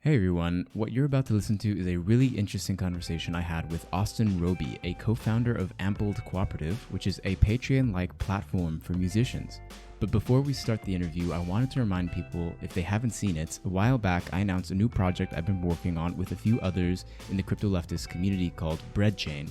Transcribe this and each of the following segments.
Hey everyone, what you're about to listen to is a really interesting conversation I had with Austin Roby, a co-founder of Ampleds Cooperative, which is a Patreon-like platform for musicians. But before we start the interview, I wanted to remind people, if they haven't seen it, a while back I announced a new project I've been working on with a few others in the crypto leftist community called Breadchain.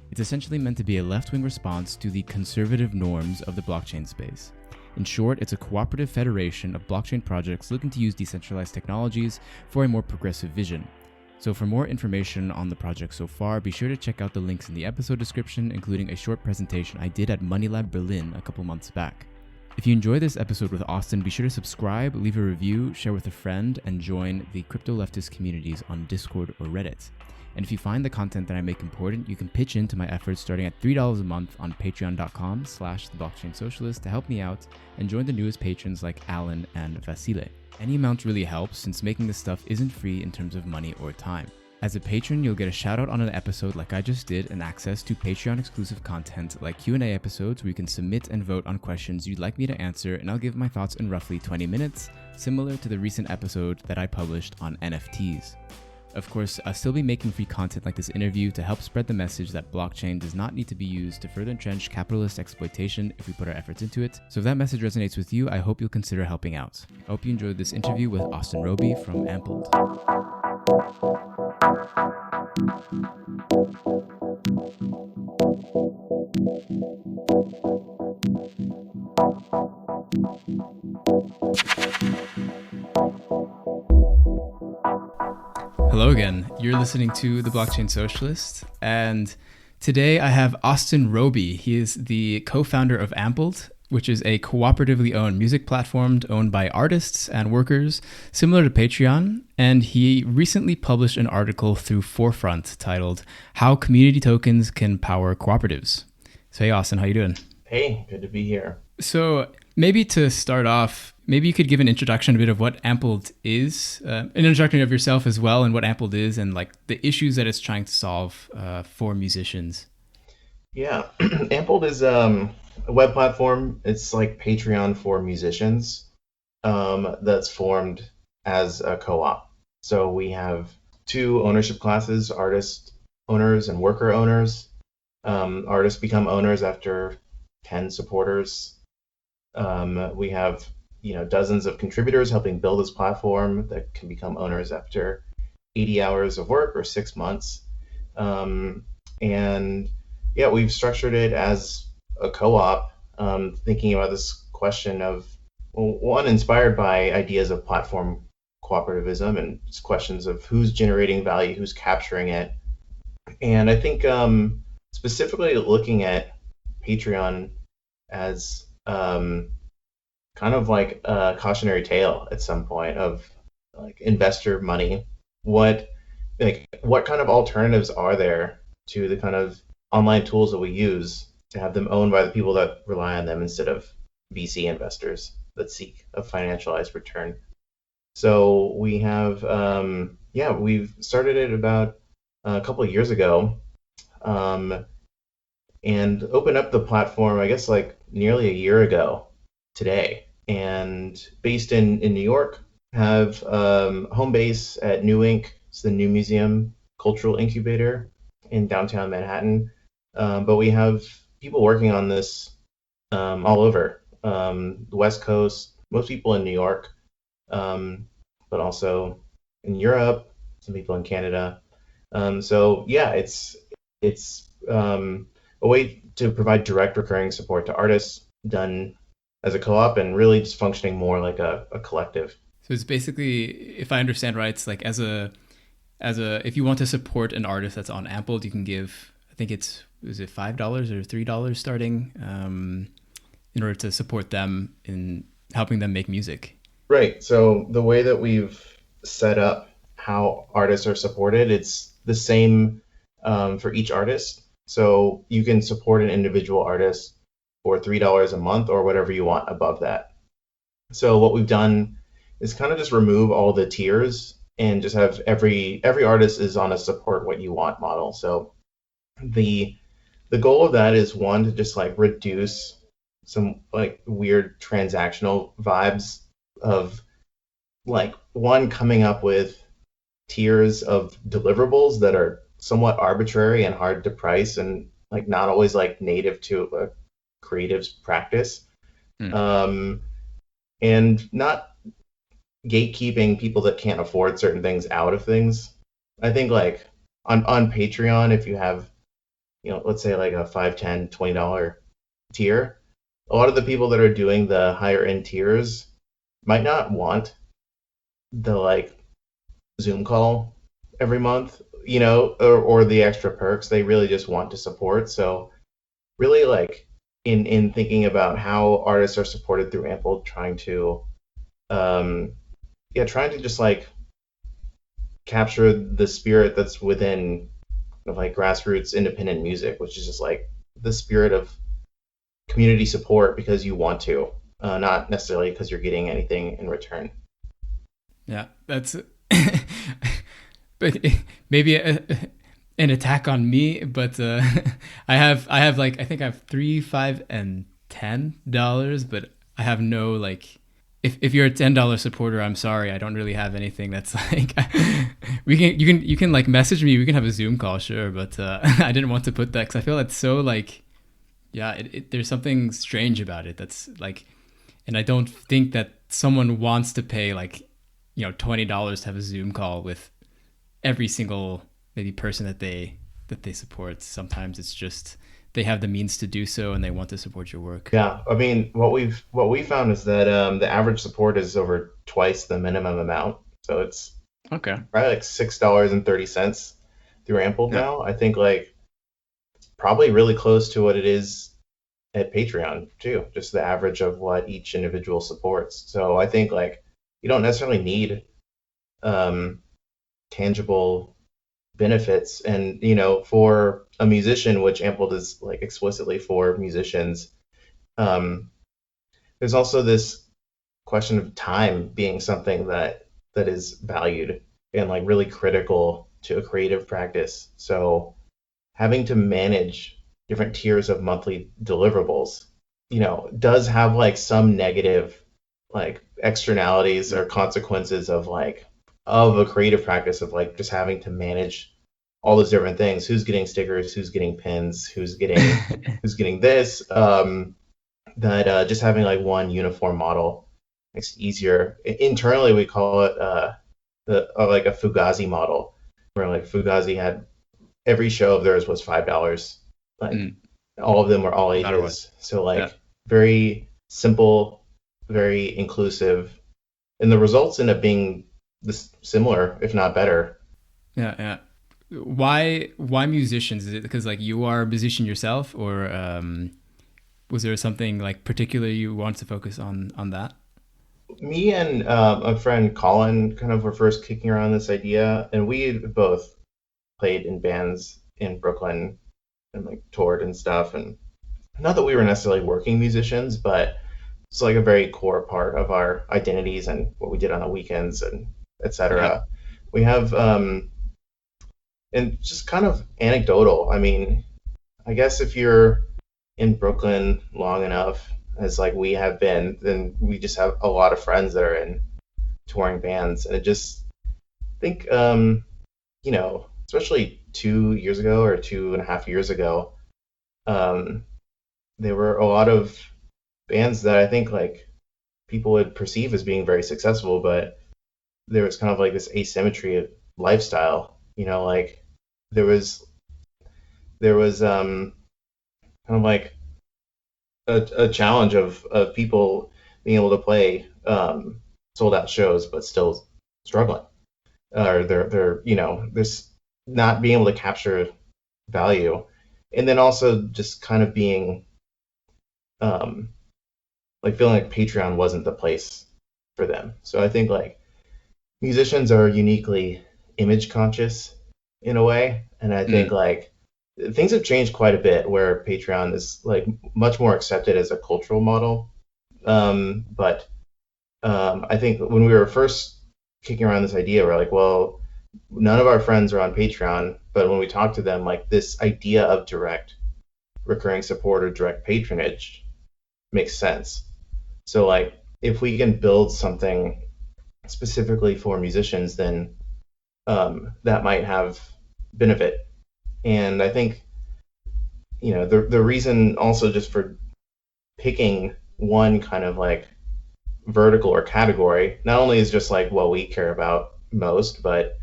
It's essentially meant to be a left-wing response to the conservative norms of the blockchain space. In short, it's a cooperative federation of blockchain projects looking to use decentralized technologies for a more progressive vision. So for more information on the project so far, be sure to check out the links in the episode description, including a short presentation I did at Money Lab Berlin a couple months back. If you enjoyed this episode with Austin, be sure to subscribe, leave a review, share with a friend, and join the crypto leftist communities on Discord or Reddit. And if you find the content that I make important, you can pitch into my efforts starting at $3 a month on patreon.com/theblockchainsocialist to help me out and join the newest patrons like Alan and Vasile. Any amount really helps since making this stuff isn't free in terms of money or time. As a patron, you'll get a shout out on an episode like I just did and access to Patreon exclusive content like Q&A episodes where you can submit and vote on questions you'd like me to answer, and I'll give my thoughts in roughly 20 minutes, similar to the recent episode that I published on NFTs. Of course, I'll still be making free content like this interview to help spread the message that blockchain does not need to be used to further entrench capitalist exploitation if we put our efforts into it. So if that message resonates with you, I hope you'll consider helping out. I hope you enjoyed this interview with Austin Roby from Ampleds. Hello again. You're listening to The Blockchain Socialist, and today I have Austin Roby. He is the co-founder of Ampleds, which is a cooperatively owned music platform owned by artists and workers, similar to Patreon, and he recently published an article through Forefront titled "How Community Tokens Can Power Cooperatives." So hey Austin, how you doing? Hey, good to be here. So maybe to start off, maybe you could give an introduction a bit of what Ampleds is, an introduction of yourself as well, and what Ampleds is, and like the issues that it's trying to solve for musicians. Yeah, Ampled is a web platform. It's like Patreon for musicians that's formed as a co-op. So we have two ownership classes, artist owners and worker owners. Artists become owners after 10 supporters. We have dozens of contributors helping build this platform that can become owners after 80 hours of work or 6 months. And yeah, we've structured it as a co-op, thinking about this question of, well, one, inspired by ideas of platform cooperativism and just questions of who's generating value, who's capturing it. And I think specifically looking at Patreon as kind of like a cautionary tale at some point of like investor money. What kind of alternatives are there to the kind of online tools that we use to have them owned by the people that rely on them instead of VC investors that seek a financialized return? So we have, we've started it about a couple of years ago, and opened up the platform, I guess, like nearly a year ago today. And based in New York, have home base at New Inc. It's the New Museum Cultural Incubator in downtown Manhattan. But we have people working on this all over the West Coast, most people in New York, but also in Europe, some people in Canada. So yeah, it's a way to provide direct recurring support to artists done as a co-op and really just functioning more like a collective. So it's basically, if I understand right, it's like as a if you want to support an artist that's on Ampleds, you can give, I think is it $5 or $3 starting, in order to support them in helping them make music. Right. So the way that we've set up how artists are supported, it's the same for each artist. So you can support an individual artist for $3 a month or whatever you want above that. So what we've done is kind of just remove all the tiers and just have every artist is on a support what you want model. So the goal of that is, one, to just like reduce some like weird transactional vibes of like, one, coming up with tiers of deliverables that are somewhat arbitrary and hard to price and like not always like native to a creative's practice. Mm. Um, and not gatekeeping people that can't afford certain things out of things. I think like on Patreon, if you have, let's say like a 5, 10, $20 tier, a lot of the people that are doing the higher end tiers might not want the like Zoom call every month, or the extra perks. They really just want to support. So really like in thinking about how artists are supported through Ample, um, trying to just like capture the spirit that's within of like grassroots independent music, which is just like the spirit of community support because you want to, not necessarily because you're getting anything in return. Yeah, that's but maybe an attack on me, but I have like I think I have 3, 5, and $10, but I have no like. If you're a $10 supporter, I'm sorry, I don't really have anything that's like you can like message me, we can have a Zoom call, sure, but I didn't want to put that because I feel that's so like yeah, there's something strange about it that's like, and I don't think that someone wants to pay like $20 to have a Zoom call with every single maybe person that they support. Sometimes it's just they have the means to do so and they want to support your work. Yeah, I mean, what we found is that the average support is over twice the minimum amount, so it's Okay. probably like $6.30 through Ample Yeah. now. I think like probably really close to what it is at Patreon too, just the average of what each individual supports. So I think like you don't necessarily need um, tangible benefits, and for a musician, which Ample is like explicitly for musicians, um, there's also this question of time being something that is valued and like really critical to a creative practice. So having to manage different tiers of monthly deliverables, does have like some negative like externalities or consequences of a creative practice of like just having to manage all those different things. Who's getting stickers? Who's getting pins? Who's getting this? That just having like one uniform model makes it easier. Internally, we call it like a Fugazi model, where like Fugazi had every show of theirs was $5. Like Mm, all of them were all no matter what. ages. So Yeah. like very simple, very inclusive, and the results end up being this similar, if not better. Yeah. Yeah. Why musicians? Is it because like you are a musician yourself, or was there something like particular you want to focus on that? Me and a friend Colin kind of were first kicking around this idea, and we had both played in bands in Brooklyn and like toured and stuff. And not that we were necessarily working musicians, but it's like a very core part of our identities and what we did on the weekends and Yeah. etc. We have and just kind of anecdotal. I mean, I guess if you're in Brooklyn long enough, as like we have been, then we just have a lot of friends that are in touring bands, and I just think, especially 2 years ago or 2.5 years ago, um, there were a lot of bands that I think like people would perceive as being very successful, but there was kind of like this asymmetry of lifestyle. Like there was kind of like a challenge of people being able to play sold out shows, but still struggling, or they're this not being able to capture value, and then also just kind of being um, like feeling like Patreon wasn't the place for them. So I think like musicians are uniquely image conscious in a way, and I think Mm, like things have changed quite a bit where Patreon is like much more accepted as a cultural model. But I think when we were first kicking around this idea, we're like, well, none of our friends are on Patreon, but when we talk to them, like this idea of direct recurring support or direct patronage makes sense. So like if we can build something specifically for musicians, then that might have benefit. And I think, the reason also just for picking one kind of like vertical or category, not only is just like what we care about most, but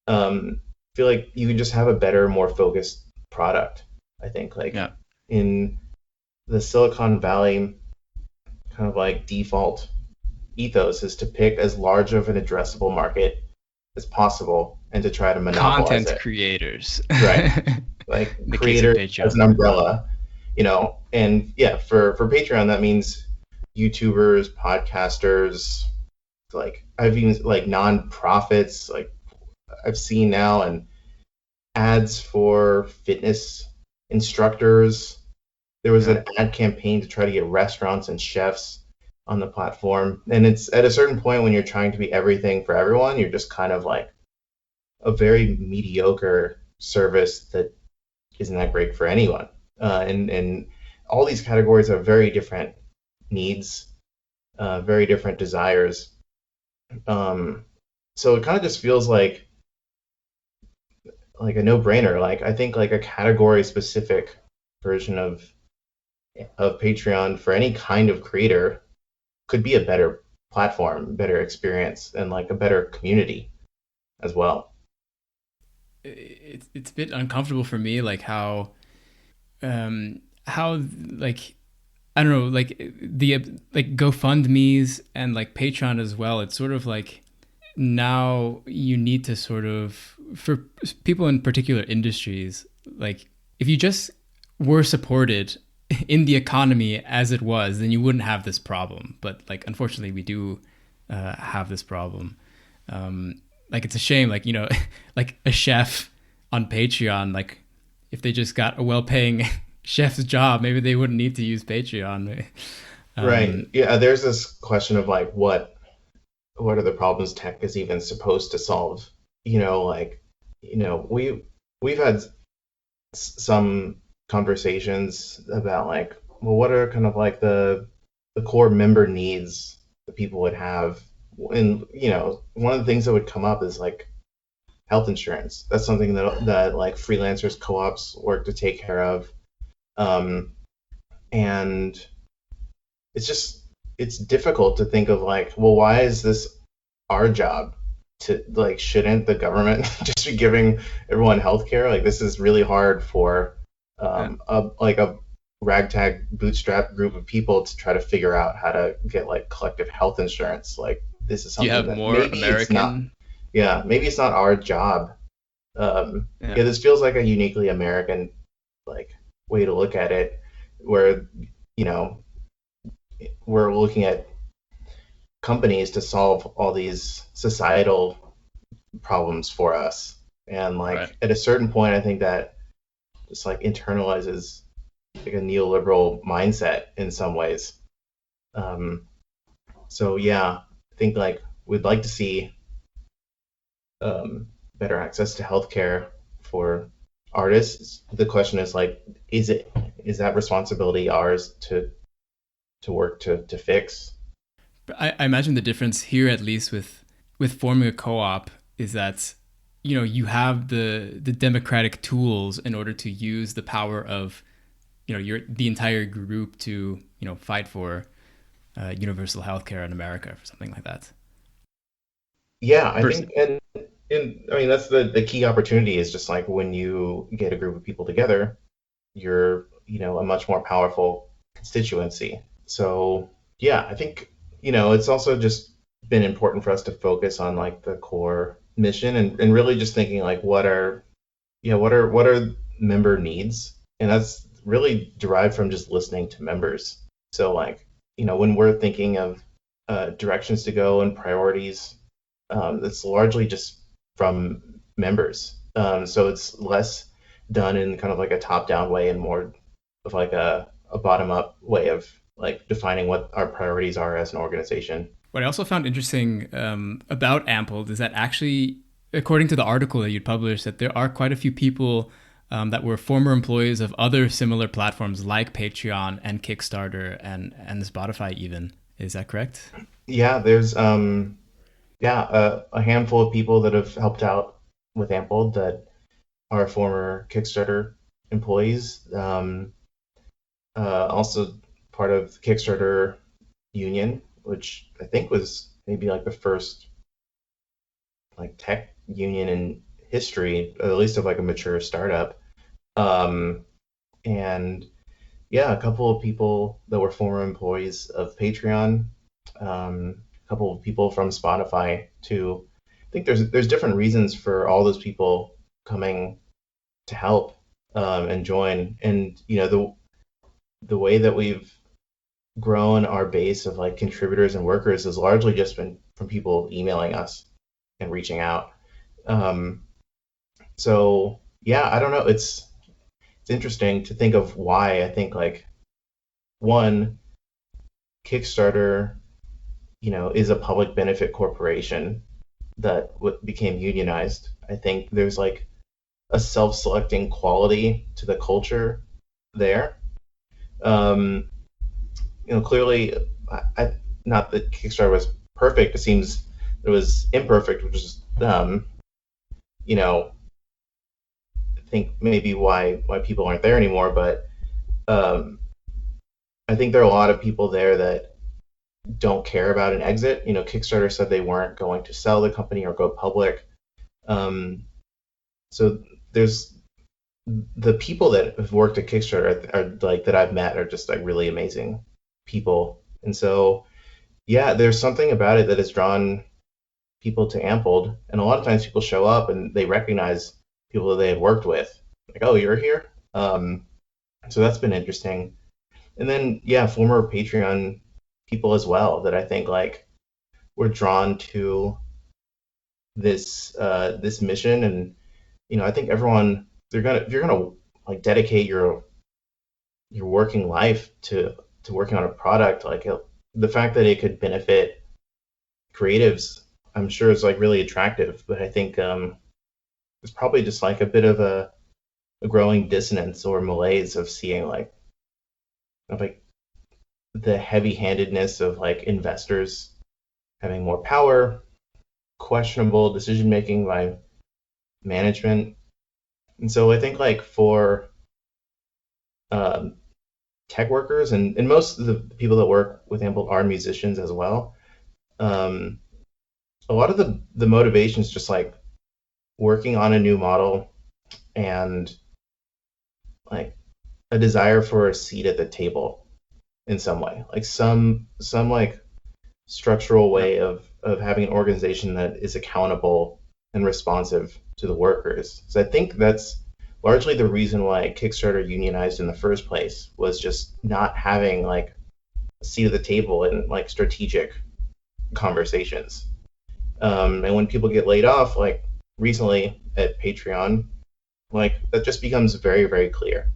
I feel like you can just have a better, more focused product. I think like Yeah. in the Silicon Valley kind of like default ethos is to pick as large of an addressable market as possible and to try to monopolize Content it. creators. Right. In Like the case of creator as Patreon. an umbrella, and yeah, for Patreon that means YouTubers, podcasters, like I've even like nonprofits, like I've seen now, and ads for fitness instructors. There was Yeah. an ad campaign to try to get restaurants and chefs on the platform. And it's at a certain point when you're trying to be everything for everyone, you're just kind of like a very mediocre service that isn't that great for anyone. And all these categories have very different needs, very different desires. Um, so it kind of just feels like a no-brainer. Like I think like a category specific version of Patreon for any kind of creator could be a better platform, better experience, and like a better community as well. It's a bit uncomfortable for me, like how like I don't know, like the like GoFundMe's and like Patreon as well. It's sort of like now you need to sort of, for people in particular industries, like if you just were supported in the economy as it was, then you wouldn't have this problem. But like unfortunately, we do have this problem. Like it's a shame, like like a chef on Patreon, like if they just got a well-paying chef's job, maybe they wouldn't need to use Patreon. Right. Um, Yeah. There's this question of like what are the problems tech is even supposed to solve? Like we've had some conversations about like, well, what are kind of like the core member needs that people would have, and one of the things that would come up is like health insurance. That's something that like freelancers, co-ops work to take care of, and it's just it's difficult to think of like, well, why is this our job? To like, shouldn't the government just be giving everyone healthcare? Like, this is really hard for yeah, a ragtag bootstrap group of people to try to figure out how to get like collective health insurance. Like, this is do you something have that more maybe it's not. American? Yeah, maybe it's not our job. Yeah. Yeah, this feels like a uniquely American like way to look at it, where you know we're looking at companies to solve all these societal problems for us. And Right. like at a certain point, I think that just like internalizes like a neoliberal mindset in some ways. Um, so yeah, I think like we'd like to see better access to healthcare for artists. The question is like, is that responsibility ours to work to fix? I imagine the difference here, at least with forming a co-op, is that you have the democratic tools in order to use the power of the entire group to fight for universal healthcare in America or something like that. Yeah, I Versus, think, and I mean that's the key opportunity is just like when you get a group of people together, you're a much more powerful constituency. So yeah, I think it's also just been important for us to focus on like the core mission, and really just thinking like what are member needs, and that's really derived from just listening to members. So like when we're thinking of directions to go and priorities, it's largely just from members. So it's less done in kind of like a top-down way and more of like a bottom-up way of like defining what our priorities are as an organization. what I also found interesting about Ampled is that actually, according to the article that you published, that there are quite a few people that were former employees of other similar platforms like Patreon and Kickstarter and Spotify even. Is that correct? Yeah, there's a handful of people that have helped out with Ample that are former Kickstarter employees. Also part of the Kickstarter union, which I think was maybe like the first like tech union in history, at least of like a mature startup. Um, and yeah, a couple of people that were former employees of Patreon, a couple of people from Spotify too. I think there's different reasons for all those people coming to help and join. And the way that we've grown our base of like contributors and workers has largely just been from people emailing us and reaching out. Um, so yeah, I don't know. It's interesting to think of why I think like one Kickstarter, is a public benefit corporation that became unionized. I think there's like a self-selecting quality to the culture there. Um, Clearly, not that Kickstarter was perfect. It seems it was imperfect, which is, you know, I think maybe why people aren't there anymore. But um, I think there are a lot of people there that don't care about an exit. Kickstarter said they weren't going to sell the company or go public. Um, so there's the people that have worked at Kickstarter are like that I've met are just like really amazing people. And so yeah, there's something about it that has drawn people to Ampled, and a lot of times people show up and they recognize people that they had worked with, like, oh, you're here. So that's been interesting. And then yeah, former Patreon people as well that I think like were drawn to this mission. And I think everyone, they're gonna if you're gonna like dedicate your working life to working on a product, like the fact that it could benefit creatives, I'm sure is like really attractive. But I think it's probably just like a bit of a growing dissonance or malaise of seeing like the heavy-handedness of like investors having more power, questionable decision making by management. And so I think like for um, tech workers, and most of the people that work with Ample are musicians as well. Um, a lot of the motivation is just like working on a new model and like a desire for a seat at the table in some way, like some like structural way of having an organization that is accountable and responsive to the workers. So I think that's largely the reason why Kickstarter unionized in the first place, was just not having like a seat at the table in like strategic conversations. And when people get laid off, like recently at Patreon, like that just becomes very, very clear.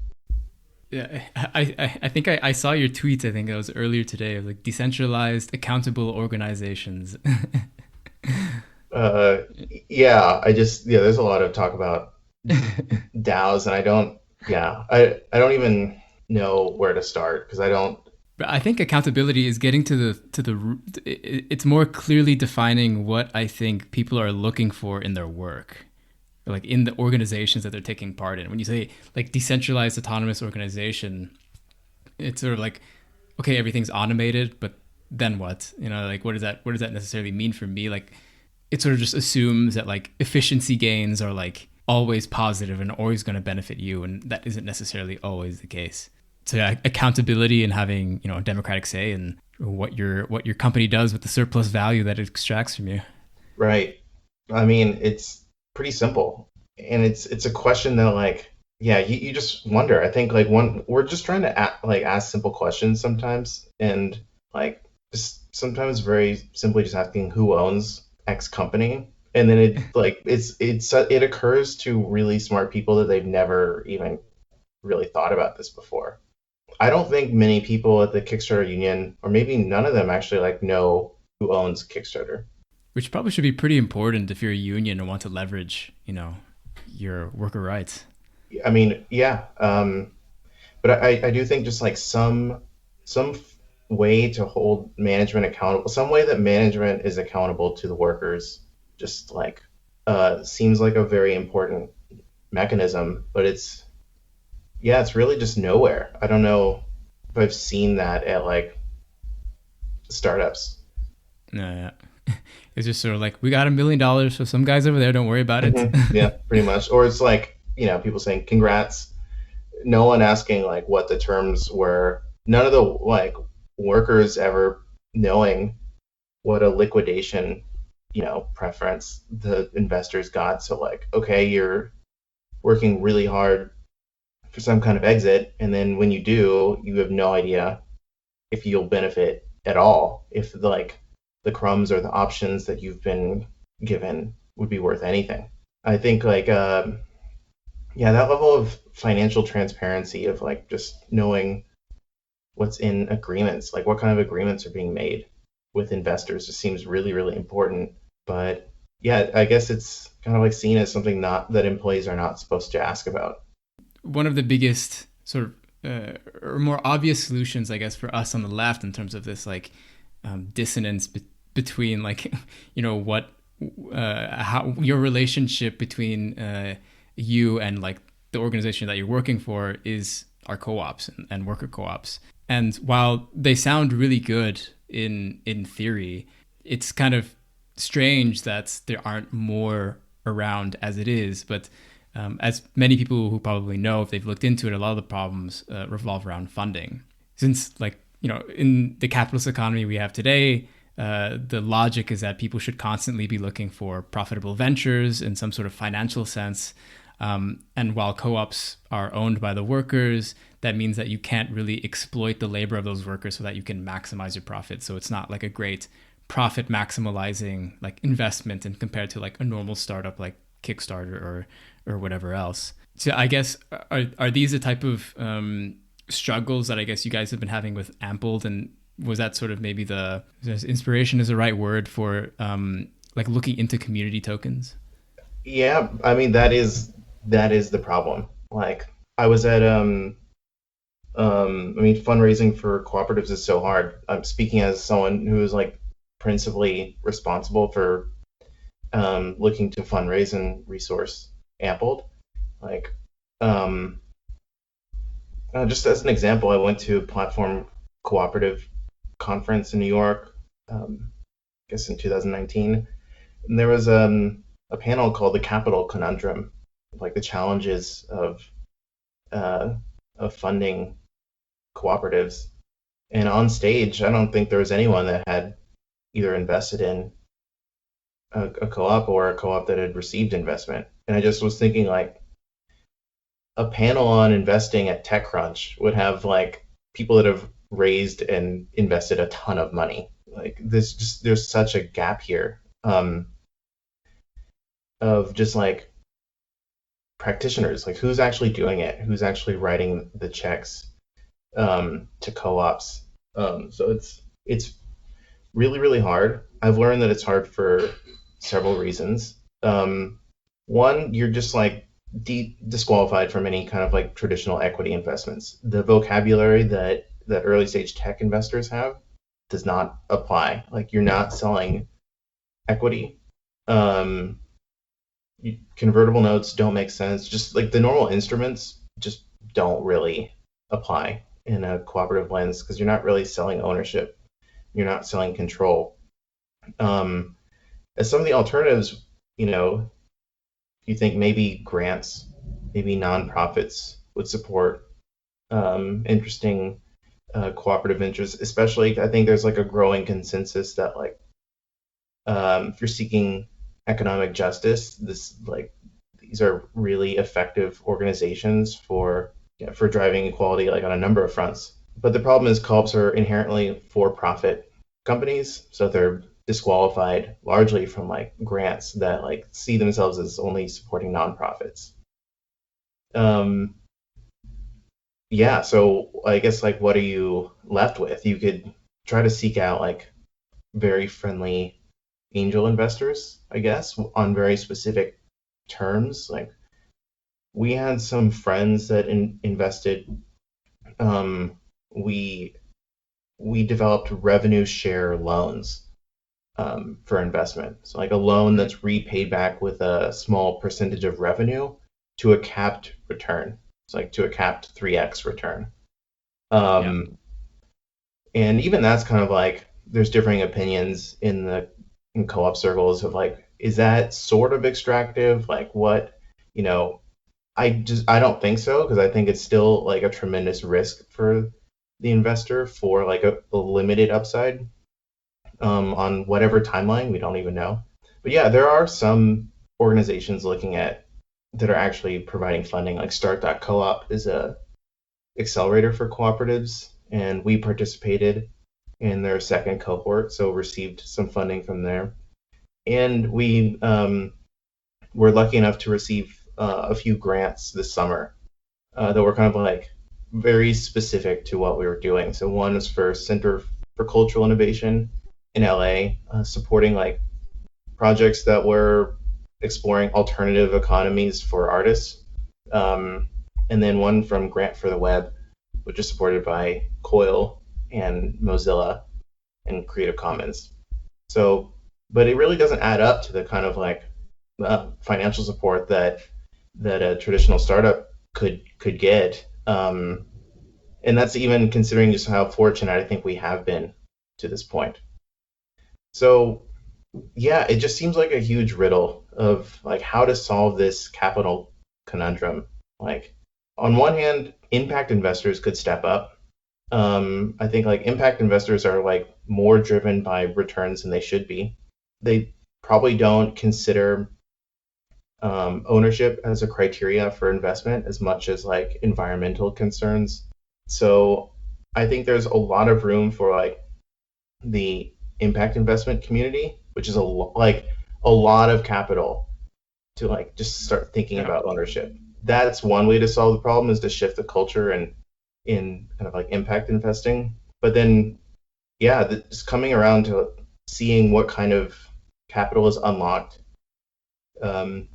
Yeah, I think I saw your tweets. I think it was earlier today of like decentralized, accountable organizations. Uh, yeah, there's a lot of talk about DAOs, and I don't even know where to start because I don't. But I think accountability is getting it's more clearly defining what I think people are looking for in their work, like in the organizations that they're taking part in. When you say like decentralized autonomous organization, it's sort of like, okay, everything's automated, but then what? Like what does that necessarily mean for me? Like it sort of just assumes that like efficiency gains are like always positive and always going to benefit you, and that isn't necessarily always the case. So yeah, accountability and having a democratic say in what your company does with the surplus value that it extracts from you. Right. I mean, it's pretty simple, and it's a question that like yeah, you just wonder. I think like one we're just trying to ask simple questions sometimes, and like just sometimes very simply just asking who owns X company, and then it occurs to really smart people that they've never even really thought about this before. I don't think many people at the Kickstarter union, or maybe none of them actually like know who owns Kickstarter. Which probably should be pretty important if you're a union and want to leverage, your worker rights. I mean, yeah, but I do think just like some way to hold management accountable, some way that management is accountable to the workers, just like seems like a very important mechanism, but it's really just nowhere. I don't know if I've seen that at like startups. No, yeah. It's just sort of like, we got $1 million for some guys over there. Don't worry about it. Yeah, pretty much. Or it's like, people saying congrats, no one asking like what the terms were. None of the like workers ever knowing what a liquidation, preference the investors got. So like, okay, you're working really hard for some kind of exit, and then when you do, you have no idea if you'll benefit at all, if the crumbs or the options that you've been given would be worth anything. I think like yeah, that level of financial transparency of like just knowing what's in agreements, like what kind of agreements are being made with investors, just seems really, really important. But yeah, I guess it's kind of like seen as something not that employees are not supposed to ask about. One of the biggest sort of or more obvious solutions, I guess, for us on the left in terms of this like dissonance between like what how your relationship between you and like the organization that you're working for is our co-ops and worker co-ops. And while they sound really good in theory, it's kind of strange that there aren't more around as it is. But as many people who probably know, if they've looked into it, a lot of the problems revolve around funding. Since, like, in the capitalist economy we have today, the logic is that people should constantly be looking for profitable ventures in some sort of financial sense. And while co-ops are owned by the workers, that means that you can't really exploit the labor of those workers so that you can maximize your profit. So it's not like a great profit maximalizing like investment and compared to like a normal startup like Kickstarter or whatever else. So I guess are these the type of struggles that I guess you guys have been having with Ampled, and was that sort of maybe the inspiration is the right word for like looking into community tokens? Yeah, I mean that is the problem. Like I was at I mean fundraising for cooperatives is so hard. I'm speaking as someone who is like principally responsible for looking to fundraise and resource Ampled. Like um, just as an example, I went to a platform cooperative conference in New York, I guess in 2019, and there was a panel called the Capital Conundrum, like the challenges uh, of funding cooperatives. And on stage, I don't think there was anyone that had either invested in a co-op or a co-op that had received investment. And I just was thinking like a panel on investing at TechCrunch would have like people that have raised and invested a ton of money. Like this, just there's such a gap here of just like practitioners, like who's actually doing it, who's actually writing the checks to co-ops. So it's really really hard. I've learned that it's hard for several reasons. One, you're just like disqualified from any kind of like traditional equity investments. The vocabulary that early stage tech investors have does not apply. Like you're not selling equity. Um, Convertible notes don't make sense. Just like the normal instruments just don't really apply in a cooperative lens because you're not really selling ownership. You're not selling control. Um, as some of the alternatives, you think maybe grants, maybe nonprofits would support interesting cooperative interests. Especially, I think there's like a growing consensus that like if you're seeking economic justice, these are really effective organizations for driving equality like on a number of fronts. But the problem is co-ops are inherently for-profit companies, so they're disqualified largely from like grants that like see themselves as only supporting nonprofits. Um, yeah, so I guess like what are you left with? You could try to seek out like very friendly angel investors, I guess, on very specific terms. Like we had some friends that invested. Um, we we developed revenue share loans for investment. So like a loan that's repaid back with a small percentage of revenue to a capped return. It's like to a capped 3x return. Yeah. And even that's kind of like there's differing opinions in co-op circles of like, is that sort of extractive? Like what, you know, I don't think so because I think it's still like a tremendous risk for the investor for like a limited upside on whatever timeline we don't even know. But yeah, there are some organizations looking at that are actually providing funding. Like Start.coop is a accelerator for cooperatives, and we participated in their second cohort, so received some funding from there. And we were lucky enough to receive a few grants this summer that were kind of like very specific to what we were doing. So one was for Center for Cultural Innovation in LA, supporting like projects that were exploring alternative economies for artists. And then one from Grant for the Web, which is supported by Coil and Mozilla and Creative Commons. So, but it really doesn't add up to the kind of like financial support that a traditional startup could get. And that's even considering just how fortunate I think we have been to this point. So yeah, it just seems like a huge riddle of like how to solve this capital conundrum. Like on one hand, impact investors could step up. I think like impact investors are like more driven by returns than they should be. They probably don't consider ownership as a criteria for investment as much as like environmental concerns. So I think there's a lot of room for like the impact investment community, which is like a lot of capital to like just start thinking Yeah. about ownership. That's one way to solve the problem is to shift the culture and in kind of like impact investing. But then, yeah, just coming around to seeing what kind of capital is unlocked um,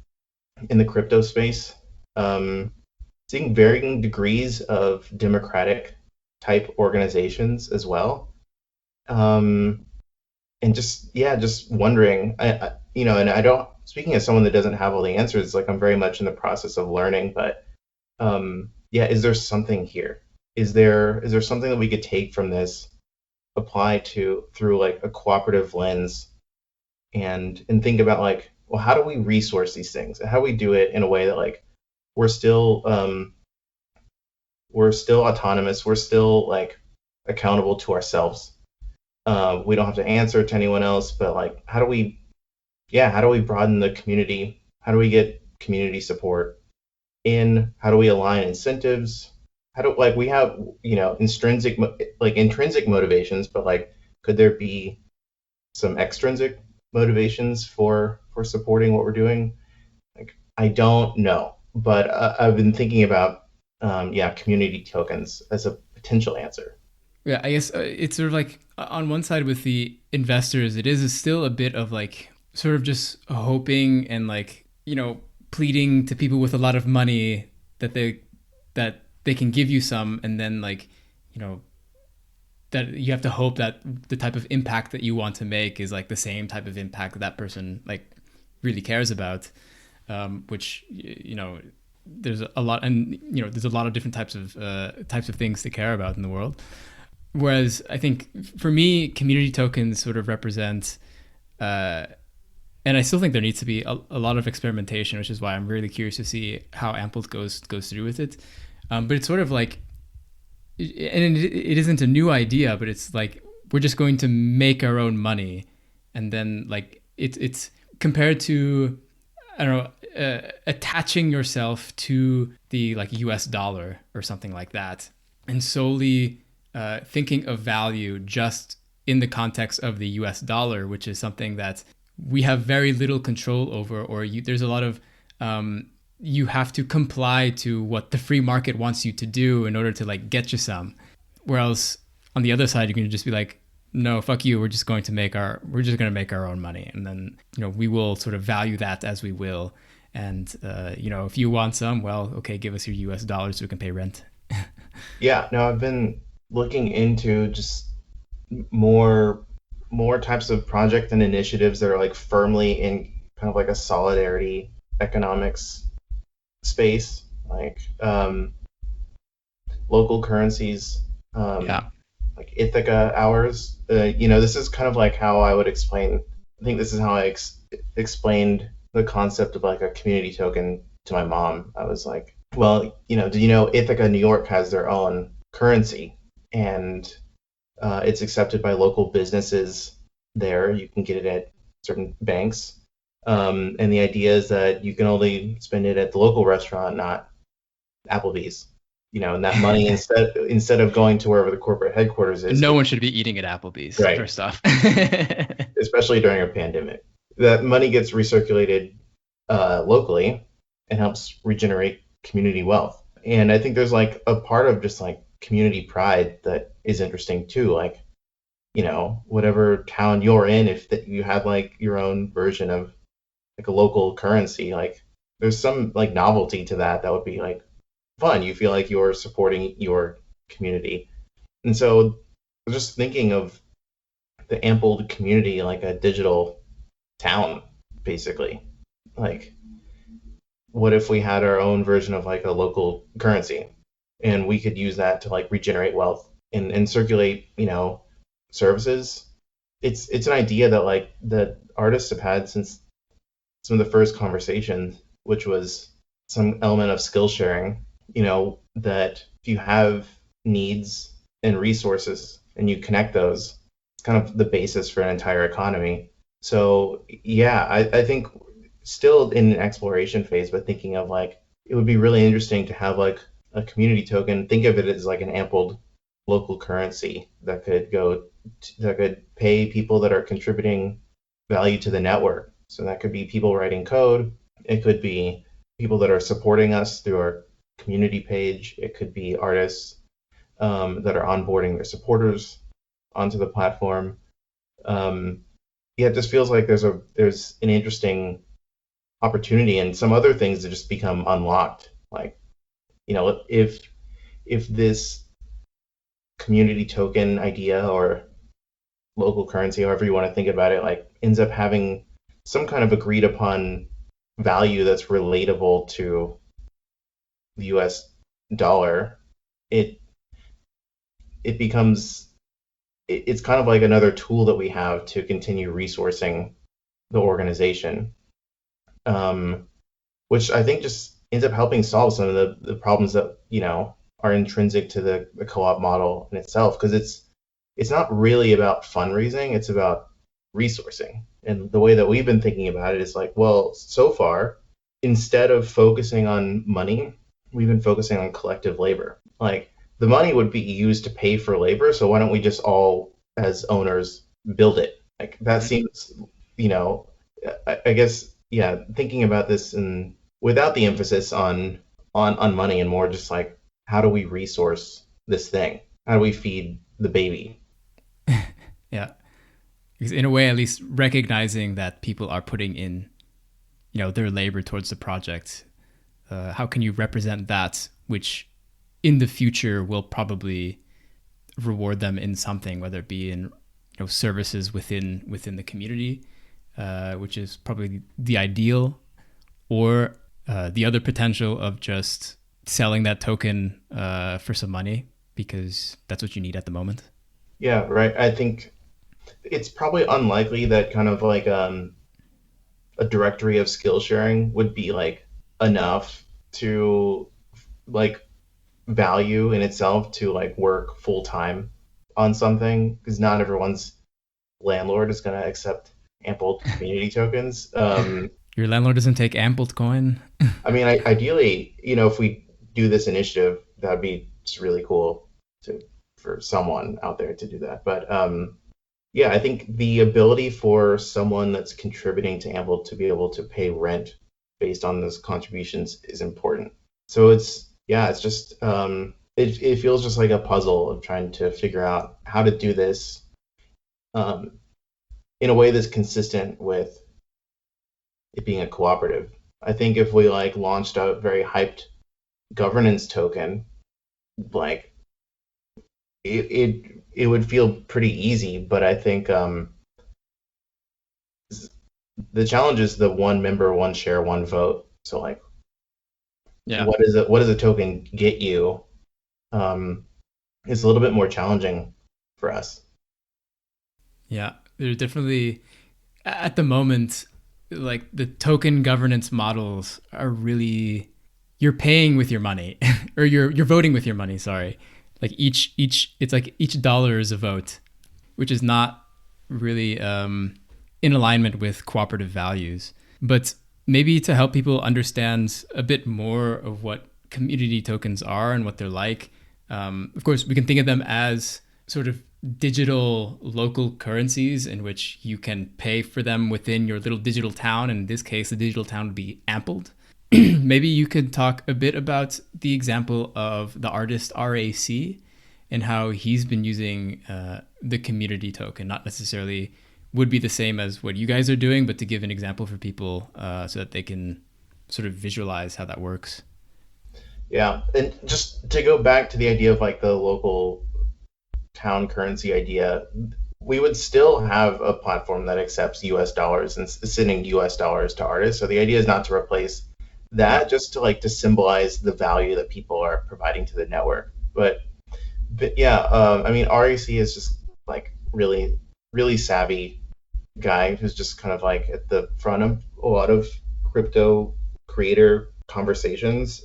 in the crypto space, um, seeing varying degrees of democratic type organizations as well. Um, and just yeah, just wondering, and I don't. Speaking as someone that doesn't have all the answers, like I'm very much in the process of learning. But yeah, is there something here? Is there something that we could take from this, apply to through like a cooperative lens, and think about like, well, how do we resource these things? How do we do it in a way that like we're still we're still autonomous, we're still like accountable to ourselves. We don't have to answer to anyone else, but like, how do we broaden the community? How do we get community support in? How do we align incentives? How do like we have intrinsic motivations, but like, could there be some extrinsic motivations for supporting what we're doing? Like, I don't know, but I've been thinking about yeah, community tokens as a potential answer. Yeah, I guess it's sort of like on one side with the investors, it is still a bit of like sort of just hoping and like, pleading to people with a lot of money that they can give you some, and then like, you know, that you have to hope that the type of impact that you want to make is like the same type of impact that that person like really cares about, which there's a lot, and there's a lot of different types of things to care about in the world. Whereas I think for me, community tokens sort of represent, and I still think there needs to be a lot of experimentation, which is why I'm really curious to see how Ampleds goes through with it. But it's sort of like, and it isn't a new idea, but it's like we're just going to make our own money, and then like it's compared to, I don't know, attaching yourself to the like US dollar or something like that, and solely thinking of value just in the context of the US dollar, which is something that we have very little control over, or there's a lot of you have to comply to what the free market wants you to do in order to like get you some. Whereas on the other side, you can just be like, no, fuck you. We're just going to make our own money, and then we will sort of value that as we will. And if you want some, well, okay, give us your US dollars so we can pay rent. Yeah, no, I've been looking into just more. more types of project and initiatives that are like firmly in kind of like a solidarity economics space, like local currencies, Yeah. like Ithaca hours. This is kind of like how I would explain. I think this is how I explained the concept of like a community token to my mom. I was like, well, do you know Ithaca, New York has their own currency, and it's accepted by local businesses there. You can get it at certain banks. And the idea is that you can only spend it at the local restaurant, not Applebee's. And that money instead of going to wherever the corporate headquarters is, No one should be eating at Applebee's, right, first off. especially during a pandemic. That money gets recirculated locally and helps regenerate community wealth. And I think there's like a part of just like community pride that is interesting too. Like, whatever town you're in, if you have like your own version of like a local currency, like there's some like novelty to that would be like fun. You feel like you're supporting your community. And so just thinking of the Ampled community like a digital town, basically. Like, what if we had our own version of like a local currency and we could use that to like regenerate wealth and circulate, services? It's an idea that like the artists have had since some of the first conversations, which was some element of skill sharing, that if you have needs and resources and you connect those, it's kind of the basis for an entire economy. So yeah, I think still in an exploration phase, but thinking of like it would be really interesting to have like a community token. Think of it as like an ampled local currency that could pay people that are contributing value to the network. So that could be people writing code. It could be people that are supporting us through our community page. It could be artists that are onboarding their supporters onto the platform. Yeah, it just feels like there's an interesting opportunity and some other things that just become unlocked. Like, if this community token idea or local currency, however you want to think about it, like ends up having some kind of agreed upon value that's relatable to the US dollar, it it becomes it's kind of like another tool that we have to continue resourcing the organization, which I think just ends up helping solve some of the problems that are intrinsic to the co-op model in itself, because it's not really about fundraising, it's about resourcing. And the way that we've been thinking about it is like, well, so far, instead of focusing on money, we've been focusing on collective labor. Like, the money would be used to pay for labor, so why don't we just all, as owners, build it? Like, that seems, I guess, yeah, thinking about this and without the emphasis on money and more just like, how do we resource this thing? How do we feed the baby? Yeah. Because in a way, at least recognizing that people are putting in, their labor towards the project. How can you represent that, which in the future will probably reward them in something, whether it be in services within the community, which is probably the ideal, or the other potential of just selling that token for some money because that's what you need at the moment. Yeah, right. I think it's probably unlikely that kind of like a directory of skill sharing would be like enough to like value in itself to like work full time on something, because not everyone's landlord is going to accept ample community tokens. Your landlord doesn't take Ampled coin. I mean, ideally, if we do this initiative, that'd be just really cool for someone out there to do that. But yeah, I think the ability for someone that's contributing to Ample to be able to pay rent based on those contributions is important. So it's just it feels just like a puzzle of trying to figure out how to do this um, in a way that's consistent with it being a cooperative. I think if we like launched a very hyped governance token, like it would feel pretty easy, but I think the challenge is the one member, one share, one vote. So like, Yeah. what does a token get you? Um, it's a little bit more challenging for us. Yeah. There's definitely, at the moment, like the token governance models are really, you're paying with your money or you're voting with your money, sorry. Like each it's like each dollar is a vote, which is not really in alignment with cooperative values. But maybe to help people understand a bit more of what community tokens are and what they're like, of course, we can think of them as sort of digital local currencies in which you can pay for them within your little digital town. And in this case, the digital town would be Ampled. Maybe you could talk a bit about the example of the artist RAC and how he's been using the community token, not necessarily would be the same as what you guys are doing, but to give an example for people so that they can sort of visualize how that works. Yeah, and just to go back to the idea of like the local town currency idea, we would still have a platform that accepts US dollars and sending US dollars to artists. So the idea is not to replace Yeah. that, just to like to symbolize the value that people are providing to the network. But yeah, I mean, RAC is just like really savvy guy who's just kind of like at the front of a lot of crypto creator conversations,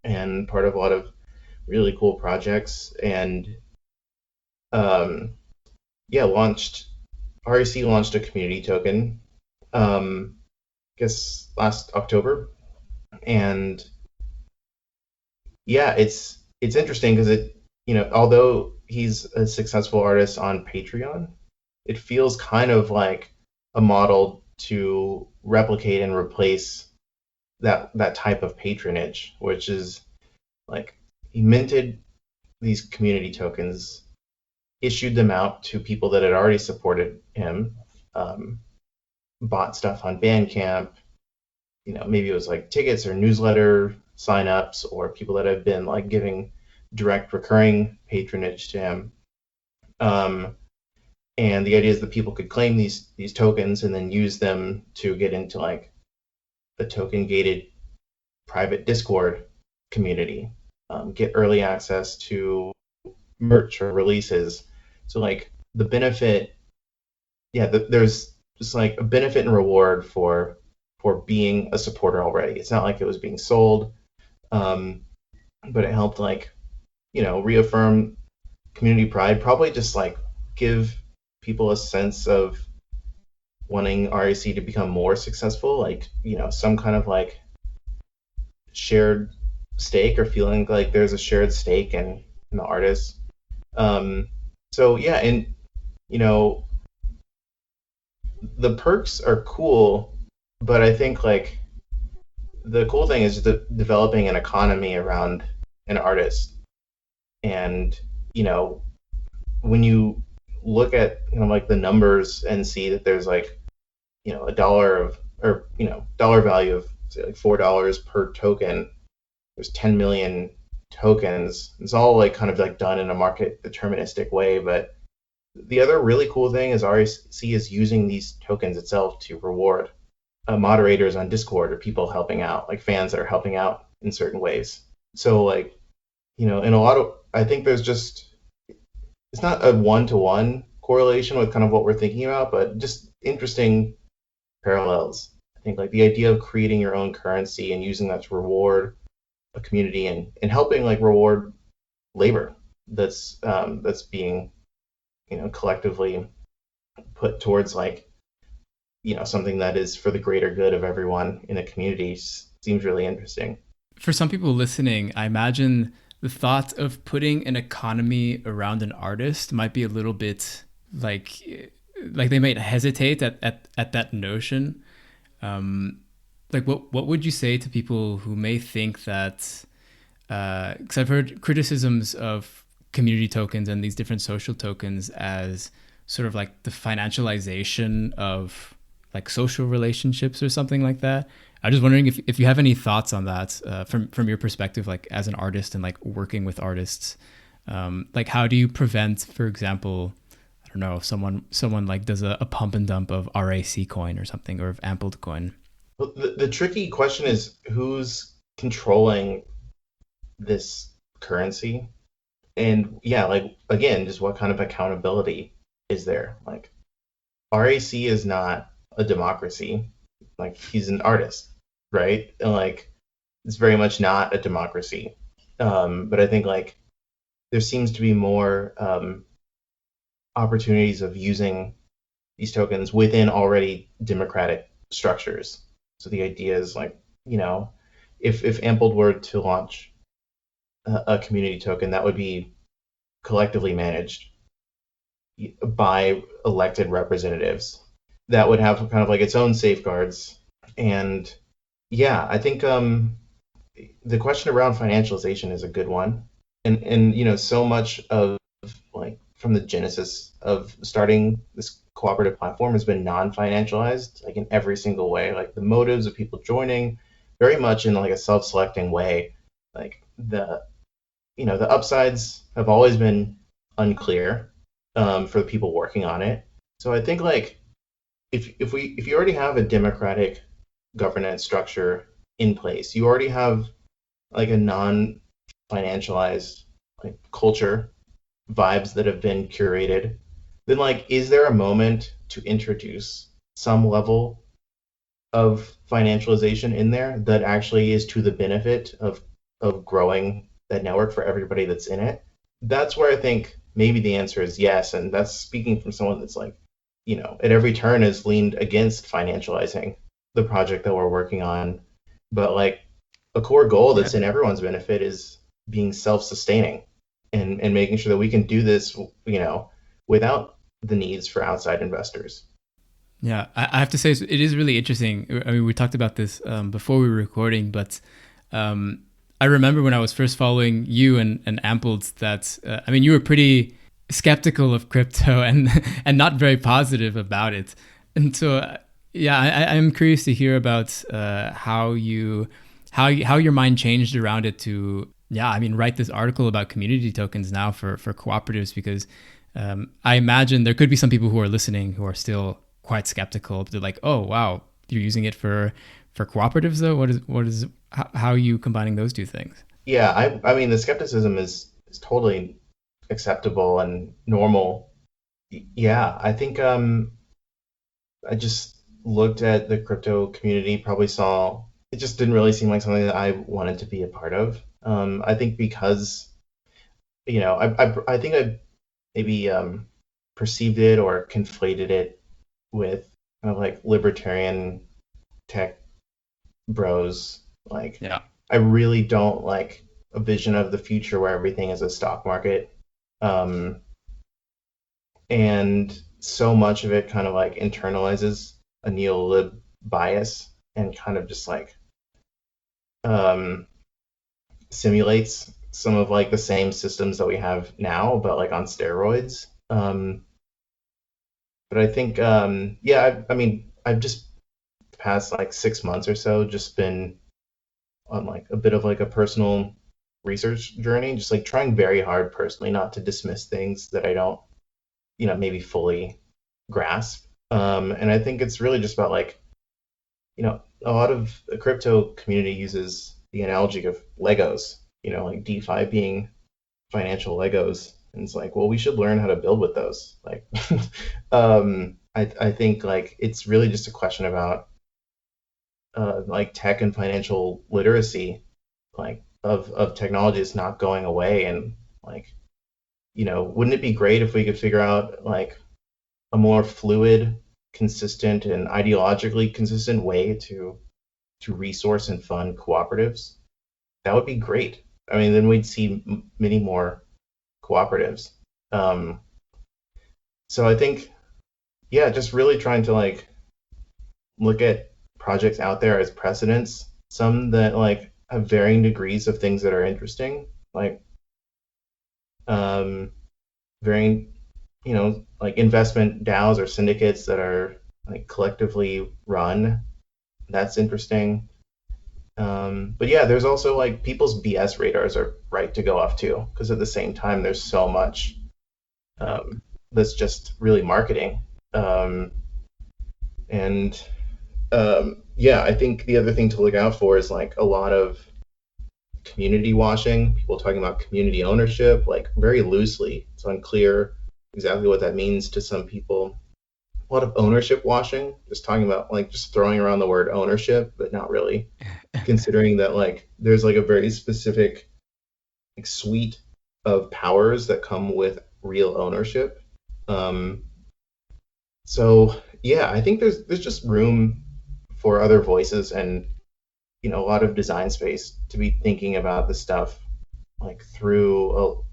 and part of a lot of really cool projects. And um, yeah, launched RAC launched a community token, I guess last October, and yeah, it's interesting because although he's a successful artist on Patreon, it feels kind of like a model to replicate and replace that type of patronage, which is like he minted these community tokens, issued them out to people that had already supported him, um, bought stuff on Bandcamp. Maybe it was like tickets or newsletter signups or people that have been like giving direct recurring patronage to him. Um, and the idea is that people could claim these tokens and then use them to get into like a token gated private Discord community, get early access to merch or releases. So like the benefit, yeah, there's just like a benefit and reward for being a supporter already. It's not like it was being sold, um, but it helped like reaffirm community pride. Probably just like give people a sense of wanting RAC to become more successful, like some kind of like shared stake or feeling like there's a shared stake in the artist. So yeah, and you know the perks are cool, but I think like the cool thing is developing an economy around an artist. And you know when you look at like the numbers and see that there's like a dollar of or dollar value of say like $4 per token, there's 10 million tokens. It's all like kind of like done in a market deterministic way. But the other really cool thing is RAC is using these tokens itself to reward moderators on Discord or people helping out, like fans that are helping out in certain ways. So like in a lot of, I think there's just, it's not a one-to-one correlation with kind of what we're thinking about, but just interesting parallels. I think like the idea of creating your own currency and using that to reward a community and helping like reward labor that's being collectively put towards like something that is for the greater good of everyone in a community seems really interesting. For some people listening, I imagine the thought of putting an economy around an artist might be a little bit like they might hesitate at that notion. Like what would you say to people who may think that because I've heard criticisms of community tokens and these different social tokens as sort of like the financialization of like social relationships or something like that. I was just wondering if you have any thoughts on that from your perspective, like as an artist and like working with artists. Like how do you prevent, for example, I don't know, someone like does a pump and dump of RAC coin or something, or of Ampled coin. Well, the tricky question is who's controlling this currency? And yeah, like again, just what kind of accountability is there? Like RAC is not a democracy. Like he's an artist, right? And like it's very much not a democracy. But I think like there seems to be more opportunities of using these tokens within already democratic structures. So the idea is like, you know, if Ampled were to launch a community token, that would be collectively managed by elected representatives. That would have kind of like its own safeguards. And yeah, I think the question around financialization is a good one. And you know, so much of like from the genesis of starting this cooperative platform has been non-financialized, like in every single way. Like the motives of people joining, very much in like a self-selecting way. Like the upsides have always been unclear for the people working on it. So I think like if you already have a democratic governance structure in place, you already have like a non-financialized like culture vibes that have been curated, then like is there a moment to introduce some level of financialization in there that actually is to the benefit of growing that network for everybody that's in it? That's where I think maybe the answer is yes, and that's speaking from someone that's like, at every turn has leaned against financializing the project that we're working on. But like a core goal Yeah. that's in everyone's benefit is being self-sustaining and making sure that we can do this, without the needs for outside investors. Yeah, I have to say it is really interesting. I mean, we talked about this before we were recording, but um, I remember when I was first following you and Ampleds that I mean, you were pretty skeptical of crypto and and not very positive about it. And so, yeah, I'm curious to hear about how your mind changed around it to, yeah, I mean, write this article about community tokens now for cooperatives, because I imagine there could be some people who are listening who are still quite skeptical. They're like, oh wow, you're using it for cooperatives though. What is how are you combining those two things? Yeah, I mean the skepticism is totally acceptable and normal. Yeah, I think I just looked at the crypto community, probably saw it just didn't really seem like something that I wanted to be a part of. I think because I think I maybe perceived it or conflated it with kind of like libertarian tech bros. Like Yeah. I really don't like a vision of the future where everything is a stock market. Um, and so much of it kind of like internalizes a neo-lib bias and kind of just like um, simulates some of like the same systems that we have now, but like on steroids. But I think, yeah, I mean, I've just past like 6 months or so just been on like a bit of like a personal research journey, just like trying very hard personally not to dismiss things that I don't, maybe fully grasp. And I think it's really just about like, a lot of the crypto community uses the analogy of Legos, like DeFi being financial Legos. And it's like, well, we should learn how to build with those. Like, I think like it's really just a question about like tech and financial literacy, like of technology is not going away. And like, wouldn't it be great if we could figure out like a more fluid, consistent, and ideologically consistent way to resource and fund cooperatives? That would be great. I mean, then we'd see many more cooperatives. Um, so I think, yeah, just really trying to like look at projects out there as precedents, some that like have varying degrees of things that are interesting, like um, varying, like investment DAOs or syndicates that are like collectively run. That's interesting. But yeah, there's also like people's BS radars are right to go off too, because at the same time, there's so much that's just really marketing. Um, and yeah, I think the other thing to look out for is like a lot of community washing, people talking about community ownership, like very loosely. It's unclear exactly what that means to some people. A lot of ownership washing, just talking about like just throwing around the word ownership, but not really considering that like there's like a very specific like, suite of powers that come with real ownership. Um, so yeah, I think there's just room for other voices and a lot of design space to be thinking about the stuff like through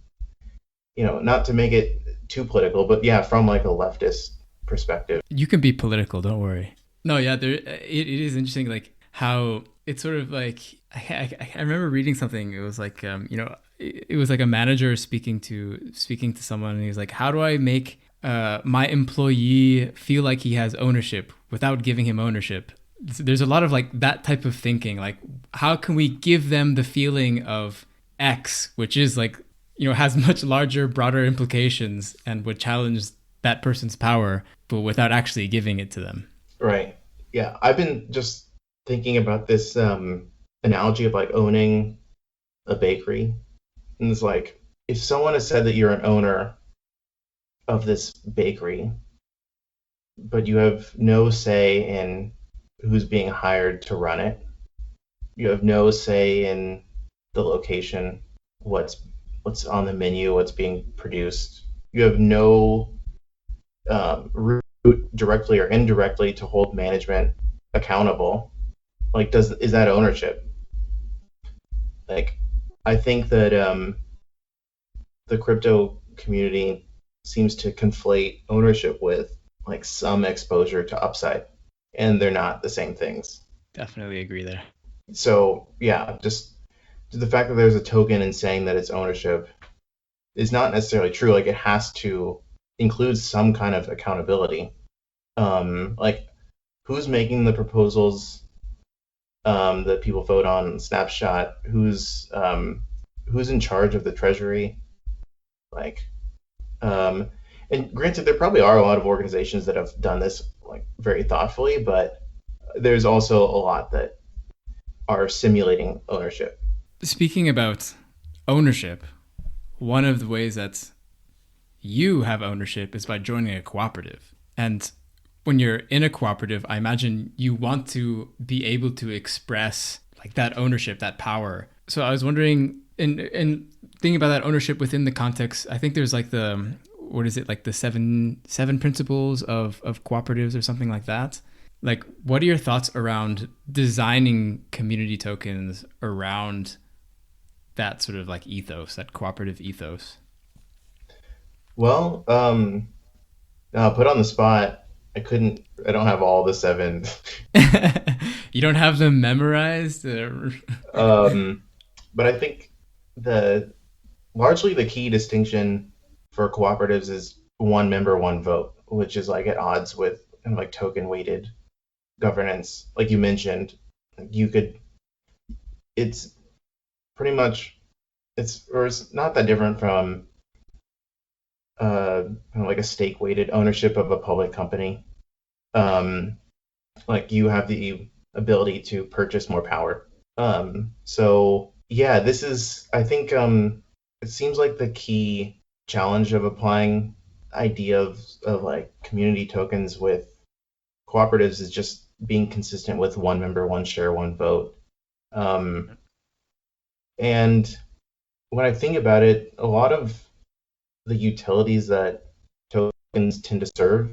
a, not to make it too political, but yeah, from like a leftist perspective. You can be political, don't worry. No, yeah, it is interesting, like how it's sort of like I remember reading something. It was like it was like a manager speaking to someone, and he was like, "How do I make my employee feel like he has ownership without giving him ownership?" There's a lot of like that type of thinking. Like, how can we give them the feeling of X, which is like has much larger, broader implications and would challenge that person's power, but without actually giving it to them. Right. Yeah, I've been just thinking about this analogy of like owning a bakery. And it's like if someone has said that you're an owner of this bakery, but you have no say in who's being hired to run it. You have no say in the location, what's on the menu, what's being produced. You have no route directly or indirectly to hold management accountable. Like, is that ownership? Like, I think that the crypto community seems to conflate ownership with like some exposure to upside, and they're not the same things. Definitely agree there. So yeah, just the fact that there's a token and saying that it's ownership is not necessarily true. Like it has to include some kind of accountability. Like who's making the proposals that people vote on Snapshot? Who's in charge of the treasury? Like, and granted, there probably are a lot of organizations that have done this like very thoughtfully, but there's also a lot that are simulating ownership. Speaking about ownership, one of the ways that you have ownership is by joining a cooperative. And when you're in a cooperative, I imagine you want to be able to express like that ownership, that power. So I was wondering, in thinking about that ownership within the context, I think there's like the what is it, like the seven principles of cooperatives or something like that. Like, what are your thoughts around designing community tokens around that sort of like ethos, that cooperative ethos? Well, put on the spot. I don't have all the seven. You don't have them memorized? um, but I think largely the key distinction for cooperatives is one member, one vote, which is like at odds with kind of like token weighted governance. Like you mentioned, you could, it's pretty much, it's not that different from kind of like a stake weighted ownership of a public company. Um, like you have the ability to purchase more power. So yeah, this is, I think, it seems like the key challenge of applying idea of like community tokens with cooperatives is just being consistent with one member, one share, one vote. And when I think about it, a lot of the utilities that tokens tend to serve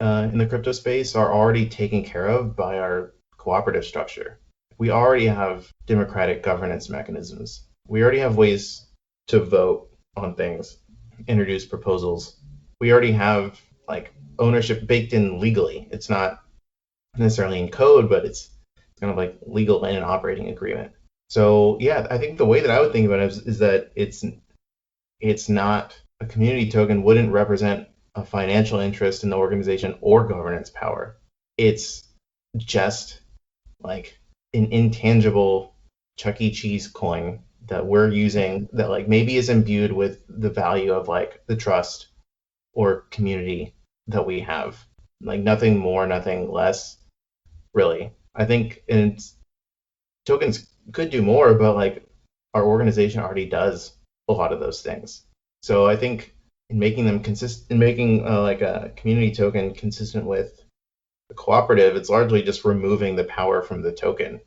in the crypto space are already taken care of by our cooperative structure. We already have democratic governance mechanisms. We already have ways to vote on things, introduce proposals. We already have like ownership baked in legally. It's not necessarily in code, but it's kind of like legal in an operating agreement. So yeah, I think the way that I would think about it is that it's not, a community token wouldn't represent a financial interest in the organization or governance power. It's just like an intangible Chuck E. Cheese coin that we're using that like maybe is imbued with the value of like the trust or community that we have. Like nothing more, nothing less, really. I think and tokens could do more, but like our organization already does a lot of those things. So I think in making them consistent, in making like a community token consistent with a cooperative, it's largely just removing the power from the token,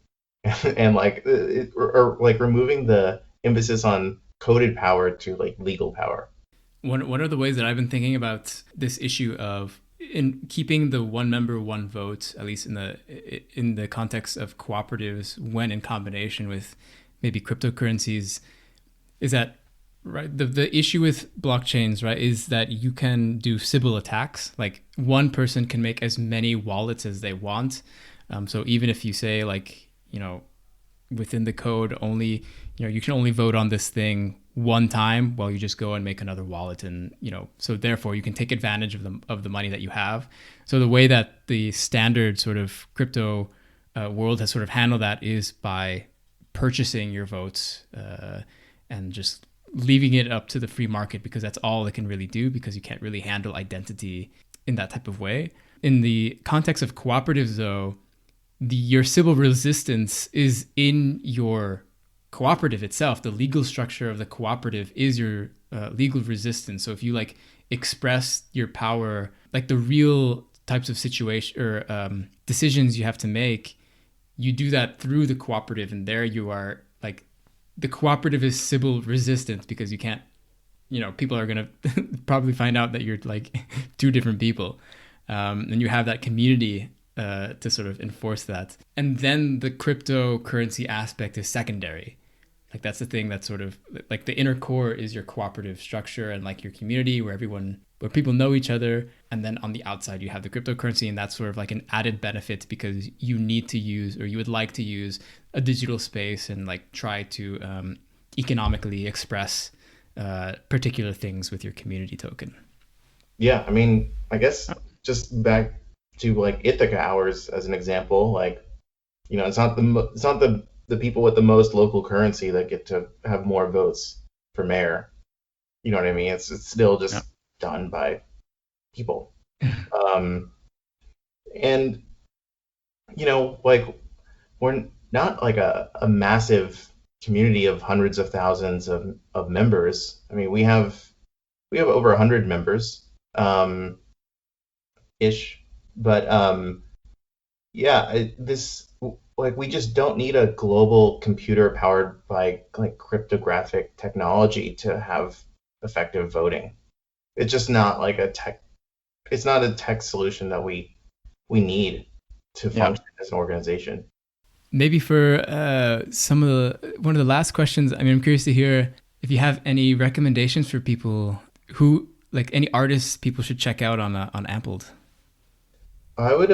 and like or like removing the emphasis on coded power to like legal power. One of the ways that I've been thinking about this issue of in keeping the one member one vote, at least in the context of cooperatives, when in combination with maybe cryptocurrencies, is that right? The issue with blockchains, right, is that you can do Sybil attacks. Like one person can make as many wallets as they want. So even if you say like within the code only you can only vote on this thing one time, well you just go and make another wallet, and so therefore you can take advantage of the money that you have. So the way that the standard sort of crypto world has sort of handled that is by purchasing your votes and just leaving it up to the free market, because that's all it can really do, because you can't really handle identity in that type of way. In the context of cooperatives though, your civil resistance is in your cooperative itself. The legal structure of the cooperative is your legal resistance. So if you like express your power, like the real types of situation or decisions you have to make, you do that through the cooperative, and there you are like the cooperative is civil resistance, because you can't, people are gonna probably find out that you're like two different people, and you have that community to sort of enforce that. And then the cryptocurrency aspect is secondary. Like that's the thing that's sort of like the inner core is your cooperative structure and like your community where people know each other. And then on the outside, you have the cryptocurrency, and that's sort of like an added benefit because you need to use, or you would like to use, a digital space and like try to economically express particular things with your community token. Yeah, I mean, I guess just back to like Ithaca hours as an example, like it's not the people with the most local currency that get to have more votes for mayor. You know what I mean? It's still Yeah. just done by people. Um, and like we're not like a massive community of hundreds of thousands of members. I mean, we have over 100 members, ish, but yeah, this like we just don't need a global computer powered by like cryptographic technology to have effective voting. It's just not like a tech. It's not a tech solution that we need to Yeah. function as an organization. Maybe for one of the last questions, I mean, I'm curious to hear if you have any recommendations for people who like any artists people should check out on Ampled. I would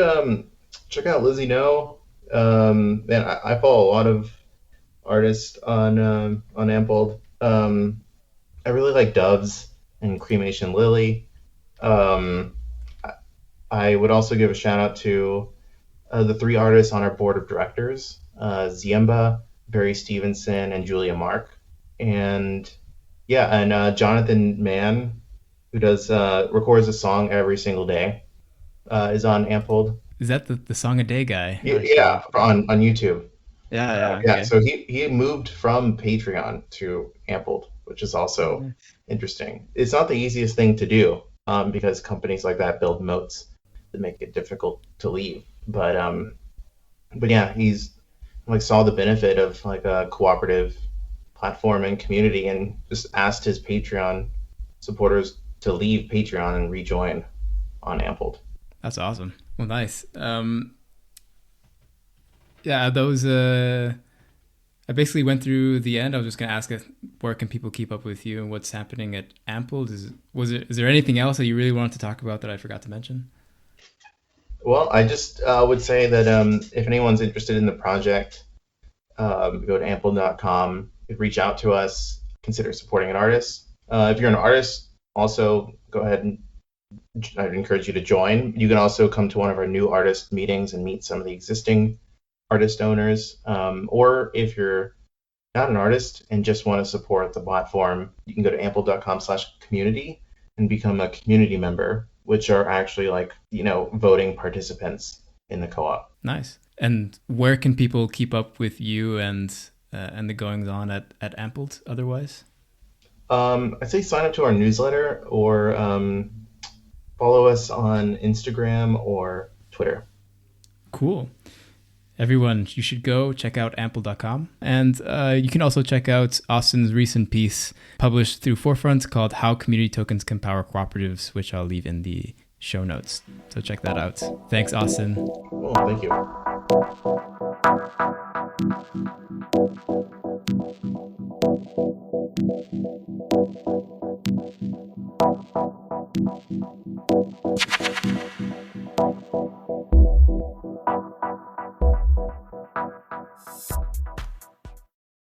check out Lizzie No. Man, I follow a lot of artists on Ampled. I really like Doves and Cremation Lily. Um, I would also give a shout out to the three artists on our board of directors: Ziemba, Barry Stevenson, and Julia Mark. And yeah, and Jonathan Mann, who does records a song every single day, is on Ampled. Is that the song a day guy? I see Yeah, it. on YouTube. Yeah, yeah. Yeah, Okay. so he moved from Patreon to Ampled, which is Oh, also nice. interesting. It's not the easiest thing to do, because companies like that build moats that make it difficult to leave. But yeah, he's like saw the benefit of like a cooperative platform and community, and just asked his Patreon supporters to leave Patreon and rejoin on Ampled. That's awesome. Well, nice. Yeah, those. I basically went through the end. I was just gonna ask where can people keep up with you and what's happening at Ampled. Is there anything else that you really wanted to talk about that I forgot to mention? Well, I just would say that if anyone's interested in the project, go to ample.com, reach out to us, consider supporting an artist. If you're an artist, also go ahead and I'd encourage you to join. You can also come to one of our new artist meetings and meet some of the existing artist owners. Or if you're not an artist and just want to support the platform, you can go to ample.com/community and become a community member, which are actually like, voting participants in the co-op. Nice. And where can people keep up with you and the goings on at Ampleds otherwise? I'd say sign up to our newsletter or follow us on Instagram or Twitter. Cool. Everyone, you should go check out ample.com. And you can also check out Austin's recent piece published through Forefront called How Community Tokens Can Power Cooperatives, which I'll leave in the show notes. So check that out. Thanks, Austin. Well, thank you.